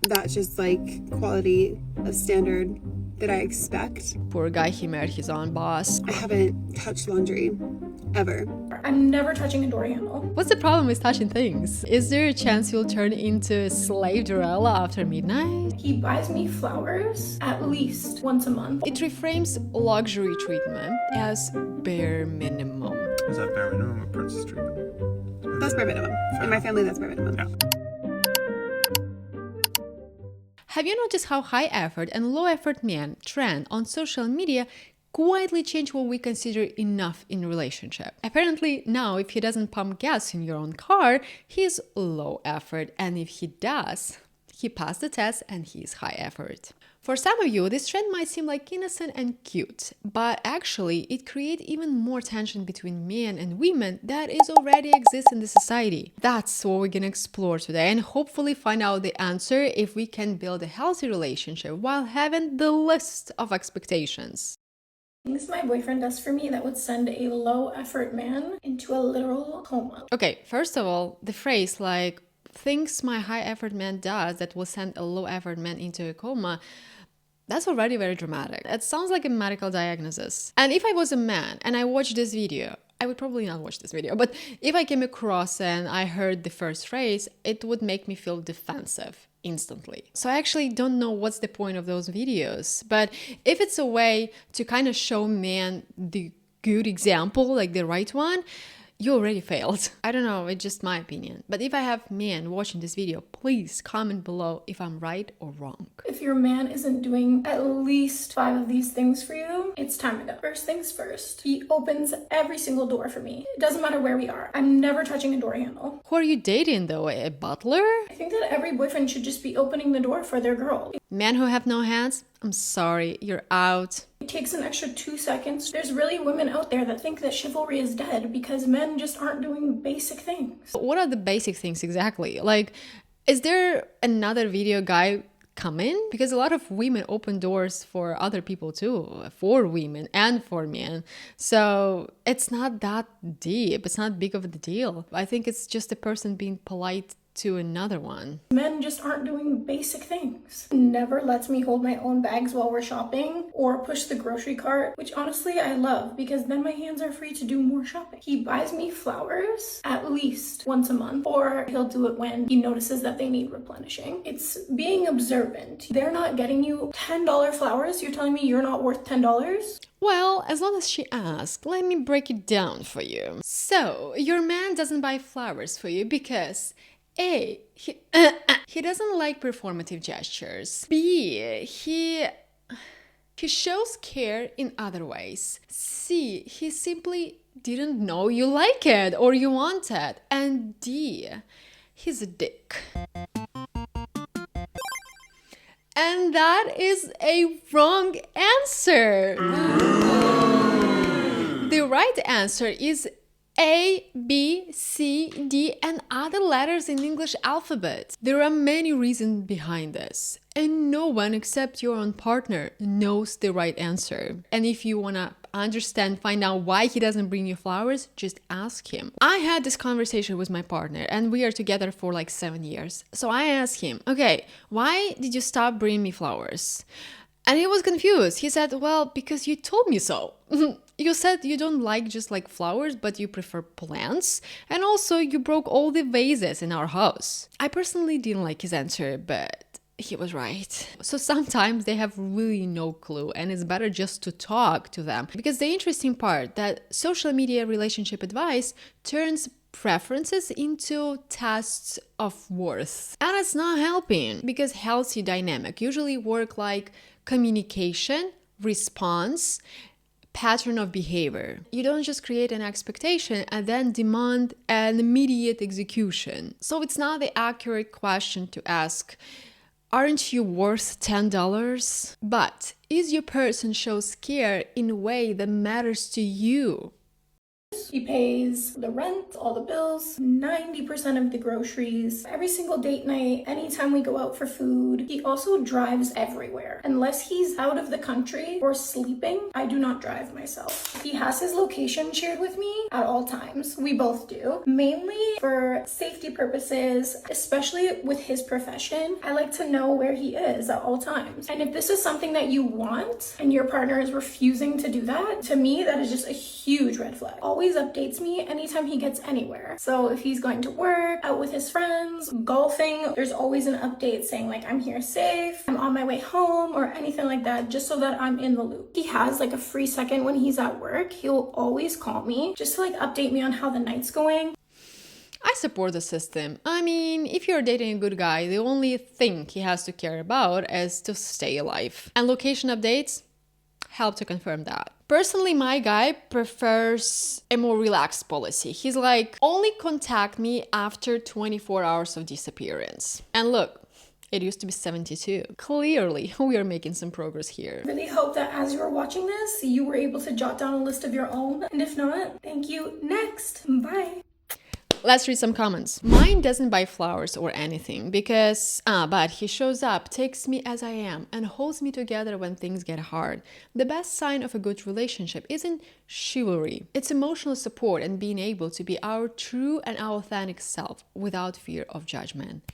That's just like quality of standard that I expect. Poor guy, he married his own boss. I haven't touched laundry ever. I'm never touching a door handle. What's the problem with touching things? Is there a chance you'll turn into a slave Dorella after midnight? He buys me flowers at least once a month. It reframes luxury treatment as bare minimum. Is that bare minimum or princess treatment? That's bare minimum. In my family, that's bare minimum. Yeah. Have you noticed how high effort and low effort men trend on social media quietly change what we consider enough in a relationship? Apparently now if he doesn't pump gas in your own car, he's low effort, and if he does, he passed the test and he's high effort. For some of you, this trend might seem like innocent and cute, but actually it creates even more tension between men and women that is already exists in the society. That's what we're gonna explore today and hopefully find out the answer if we can build a healthy relationship while having the list of expectations. Things my boyfriend does for me that would send a low effort man into a literal coma. Okay, first of all, the phrase like things my high effort man does that will send a low effort man into a coma, that's already very dramatic. It sounds like a medical diagnosis. And if I was a man and I watched this video, I would probably not watch this video, but if I came across and I heard the first phrase, it would make me feel defensive instantly. So I actually don't know what's the point of those videos, but if it's a way to kind of show men the good example, like the right one, you already failed. I don't know, it's just my opinion. But if I have men watching this video, please comment below if I'm right or wrong. If your man isn't doing at least 5 of these things for you, it's time to go. First things first, he opens every single door for me. It doesn't matter where we are. I'm never touching a door handle. Who are you dating though? A butler? I think that every boyfriend should just be opening the door for their girl. Men who have no hands? I'm sorry, you're out. It takes an extra 2 seconds. There's really women out there that think that chivalry is dead because men just aren't doing basic things. What are the basic things exactly? Like, is there another video guy coming? Because a lot of women open doors for other people too, for women and for men. So it's not that deep. It's not big of a deal. I think it's just a person being polite to another one. Men just aren't doing basic things. Never lets me hold my own bags while we're shopping or push the grocery cart, which honestly I love because then my hands are free to do more shopping. He buys me flowers at least once a month, or he'll do it when he notices that they need replenishing. It's being observant. They're not getting you $10 flowers. You're telling me you're not worth $10? Well, as long as she asks, let me break it down for you. So, your man doesn't buy flowers for you because A, he doesn't like performative gestures. B, he shows care in other ways. C, he simply didn't know you like it or you want it. And D, he's a dick. And that is a wrong answer. The right answer is A, B, C, D, and other letters in English alphabet. There are many reasons behind this, and no one except your own partner knows the right answer. And if you wanna understand, find out why he doesn't bring you flowers, just ask him. I had this conversation with my partner, and we are together for like 7 years. So I asked him, okay, why did you stop bringing me flowers? And he was confused. He said, well, because you told me so. You said you don't like just like flowers, but you prefer plants. And also you broke all the vases in our house. I personally didn't like his answer, but he was right. So sometimes they have really no clue, and it's better just to talk to them. Because the interesting part that social media relationship advice turns preferences into tests of worth. And it's not helping, because healthy dynamic usually work like communication, response, pattern of behavior. You don't just create an expectation and then demand an immediate execution. So it's not the accurate question to ask, aren't you worth $10? But is your person shows care in a way that matters to you? groceries. He pays the rent, all the bills, 90% of the groceries, every single date night, anytime we go out for food. He also drives everywhere. Unless he's out of the country or sleeping, I do not drive myself. He has his location shared with me at all times. We both do. Mainly for safety purposes, especially with his profession. I like to know where he is at all times. And if this is something that you want and your partner is refusing to do that, to me, that is just a huge red flag. Always updates me anytime he gets anywhere. So if he's going to work, out with his friends, golfing, there's always an update saying like, I'm here safe, I'm on my way home, or anything like that, just so that I'm in the loop. He has like a free second when he's at work. He'll always call me just to like update me on how the night's going. I support the system. I mean, if you're dating a good guy, the only thing he has to care about is to stay alive. And location updates help to confirm that. Personally, my guy prefers a more relaxed policy. He's like, only contact me after 24 hours of disappearance. And look, it used to be 72. Clearly, we are making some progress here. Really hope that as you were watching this, you were able to jot down a list of your own. And if not, thank you. Next. Bye. Let's read some comments. Mine doesn't buy flowers or anything because, but he shows up, takes me as I am, and holds me together when things get hard. The best sign of a good relationship isn't chivalry. It's emotional support and being able to be our true and our authentic self without fear of judgment.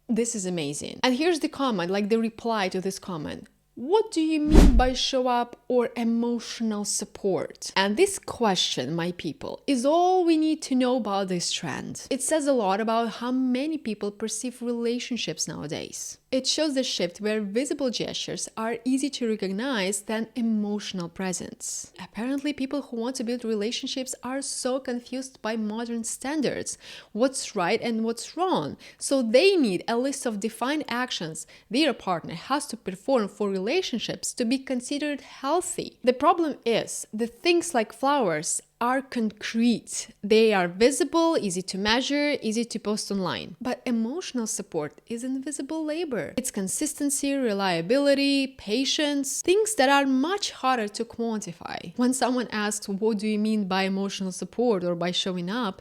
This is amazing. And here's the comment, like the reply to this comment. What do you mean by show up or emotional support? And this question, my people, is all we need to know about this trend. It says a lot about how many people perceive relationships nowadays. It shows the shift where visible gestures are easy to recognize than emotional presence. Apparently, people who want to build relationships are so confused by modern standards, what's right and what's wrong. So they need a list of defined actions their partner has to perform for relationships to be considered healthy. The problem is the things like flowers are concrete. They are visible, easy to measure, easy to post online. But emotional support is invisible labor. It's consistency, reliability, patience, things that are much harder to quantify. When someone asks, what do you mean by emotional support or by showing up?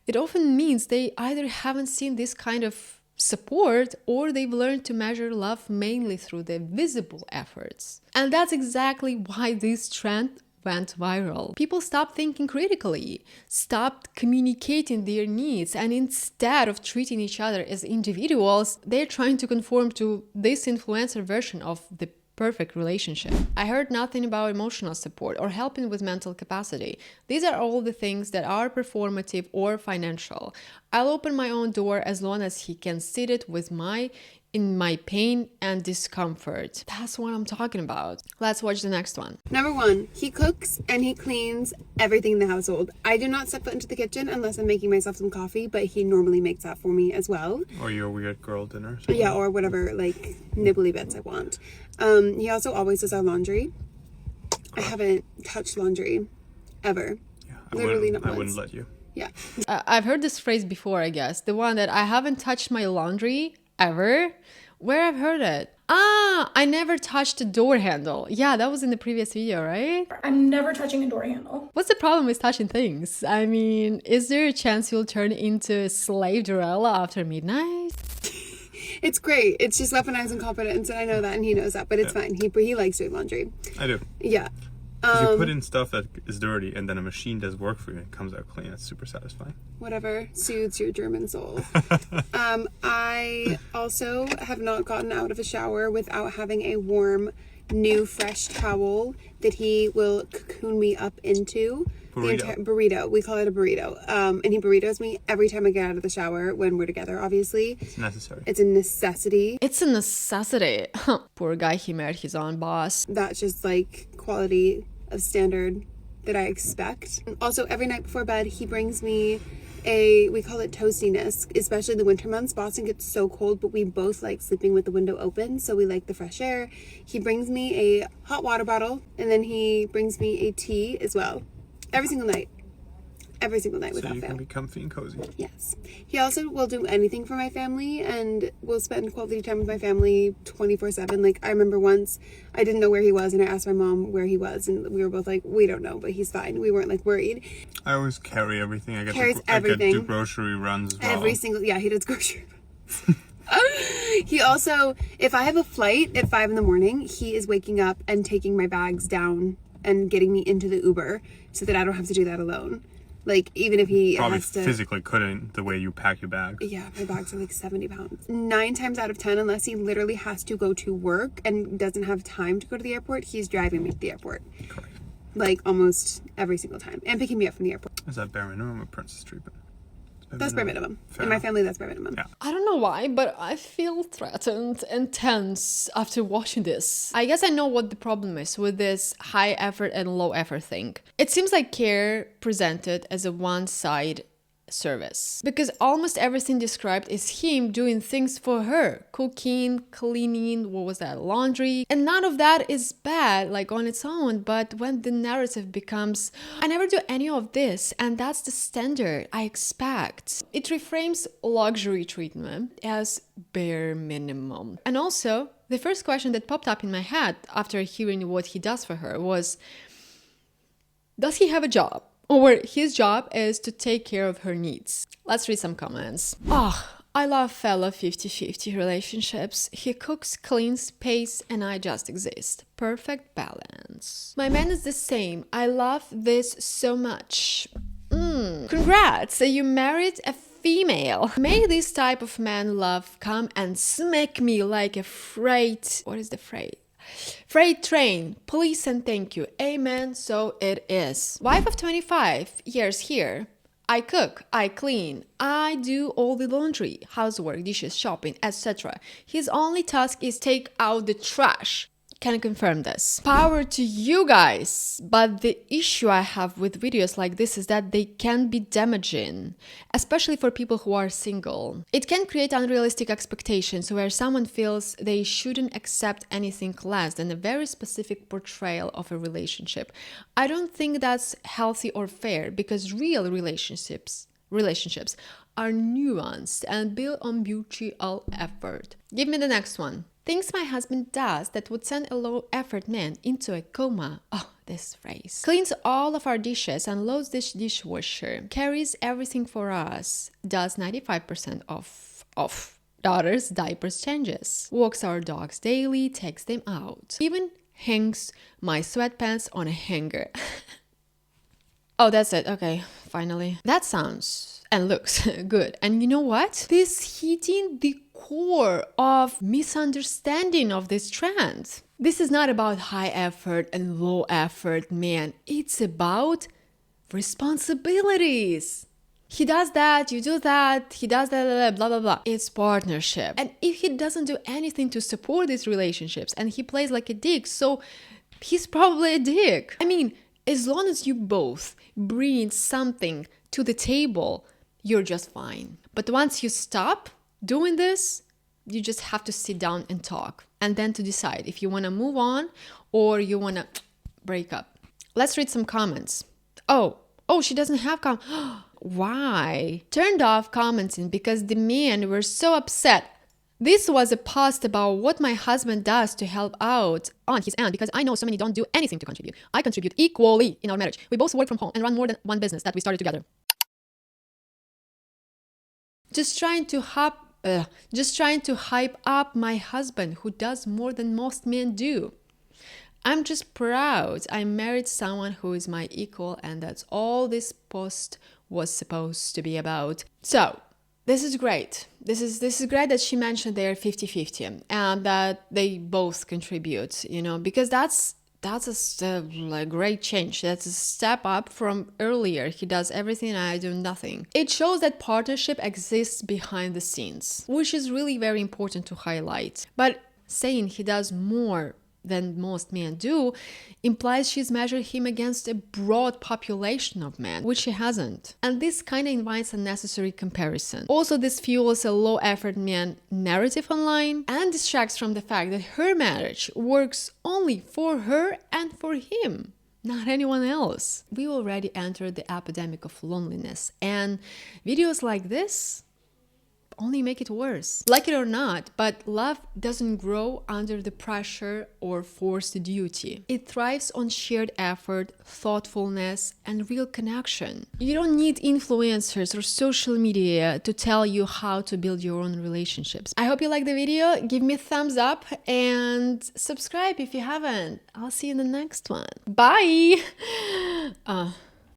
It often means they either haven't seen this kind of support or they've learned to measure love mainly through the visible efforts. And that's exactly why this trend went viral. People stopped thinking critically, stopped communicating their needs, and instead of treating each other as individuals, they're trying to conform to this influencer version of the perfect relationship. I heard nothing about emotional support or helping with mental capacity. These are all the things that are performative or financial. I'll open my own door as long as he can sit it with in my pain and discomfort. That's what I'm talking about. Let's watch the next one. Number 1, he cooks and he cleans everything in the household. I do not step foot into the kitchen unless I'm making myself some coffee, but he normally makes that for me as well. Or your weird girl dinner. Yeah, or whatever, like, nibbly bits I want. He also always does our laundry. I haven't touched laundry ever. Yeah, Literally I wouldn't let you. Yeah. I've heard this phrase before, I guess. The one that I haven't touched my laundry ever. Where I've heard it? I never touched a door handle. Yeah, that was in the previous video, right? I'm never touching a door handle. What's the problem with touching things? I mean, is there a chance you'll turn into a slave Dorella after midnight? It's great. It's just weaponizing confidence, and I know that, and he knows that, but it's fine. He likes doing laundry. I do. Yeah. Because you put in stuff that is dirty and then a machine does work for you and it comes out clean. It's super satisfying. Whatever soothes your German soul. I also have not gotten out of a shower without having a warm, new, fresh towel that he will cocoon me up into. Burrito. The entire burrito. We call it a burrito. And he burritos me every time I get out of the shower when we're together, obviously. It's necessary. It's a necessity. It's a necessity. Poor guy, he married his own boss. That's just like quality of standard that I expect. Also, every night before bed, he brings me we call it toastiness, especially the winter months. Boston gets so cold, but we both like sleeping with the window open, so we like the fresh air. He brings me a hot water bottle, and then he brings me a tea as well. Every single night. every single night So without you fail. can be comfy and cozy. Yes. He also will do anything for my family and will spend quality time with my family 24/7. Like, I remember once I didn't know where he was and I asked my mom where he was and we were both like, we don't know, but he's fine. We weren't like worried. I always carry everything. I Carries get everything. to do grocery runs as well. Every single, yeah, he does grocery runs. He also, if I have a flight at 5 a.m, he is waking up and taking my bags down and getting me into the Uber so that I don't have to do that alone. Like, even if he Probably has to... physically couldn't, the way you pack your bag. Yeah, my bags are like 70 pounds. 9 times out of 10, unless he literally has to go to work and doesn't have time to go to the airport, he's driving me to the airport. Correct. Like, almost every single time. And picking me up from the airport. Is that bare minimum or princess treatment? That's bare minimum. Fair In my enough. family, that's bare minimum. Yeah. I don't know why, but I feel threatened and tense after watching this. I guess I know what the problem is with this high effort and low effort thing. It seems like care presented as a one-side service because almost everything described is him doing things for her, cooking, cleaning, laundry, and none of that is bad like on its own. But when the narrative becomes I never do any of this and that's the standard I expect, it reframes luxury treatment as bare minimum. And also the first question that popped up in my head after hearing what he does for her was, does he have a job? Or his job is to take care of her needs. Let's read some comments. Oh, I love fellow 50-50 relationships. He cooks, cleans, pays, and I just exist. Perfect balance. My man is the same. I love this so much. Congrats, you married a female. May this type of man love come and smack me like a freight... What is the freight? Freight train, please and thank you. Amen, so it is. Wife of 25 years here. I cook, I clean, I do all the laundry, housework, dishes, shopping, etc. His only task is take out the trash. Can I confirm this? Power to you guys! But the issue I have with videos like this is that they can be damaging, especially for people who are single. It can create unrealistic expectations where someone feels they shouldn't accept anything less than a very specific portrayal of a relationship. I don't think that's healthy or fair because real relationships are nuanced and built on mutual effort. Give me the next one. Things my husband does that would send a low-effort man into a coma. Oh, this phrase. Cleans all of our dishes, unloads the dishwasher, carries everything for us, does 95% of daughter's diapers changes, walks our dogs daily, takes them out, even hangs my sweatpants on a hanger. Oh, that's it. Okay, finally. That sounds and looks good. And you know what? This hitting the core of misunderstanding of this trend. This is not about high effort and low effort, man. It's about responsibilities. He does that, you do that, he does that, blah, blah, blah. It's partnership. And if he doesn't do anything to support these relationships and he plays like a dick, so he's probably a dick. I mean, as long as you both bring something to the table, you're just fine. But once you stop doing this, you just have to sit down and talk and then to decide if you want to move on or you want to break up. Let's read some comments. Oh, she doesn't have Why? Turned off commenting because the men were so upset. This was a post about what my husband does to help out on his end because I know so many don't do anything to contribute. I contribute equally in our marriage. We both work from home and run more than one business that we started together. Just trying to hype up my husband who does more than most men do. I'm just proud I married someone who is my equal and that's all this post was supposed to be about. So, this is great. This is great that she mentioned they're 50-50 and that they both contribute, because that's a great change. That's a step up from earlier. He does everything and I do nothing. It shows that partnership exists behind the scenes, which is really very important to highlight. But saying he does more than most men do implies she's measured him against a broad population of men, which she hasn't. And this kind of invites unnecessary comparison. Also, this fuels a low-effort man narrative online and distracts from the fact that her marriage works only for her and for him, not anyone else. We already entered the epidemic of loneliness, and videos like this only make it worse. Like it or not, but love doesn't grow under the pressure or forced duty. It thrives on shared effort, thoughtfulness, and real connection. You don't need influencers or social media to tell you how to build your own relationships. I hope you liked the video. Give me a thumbs up and subscribe if you haven't. I'll see you in the next one. Bye!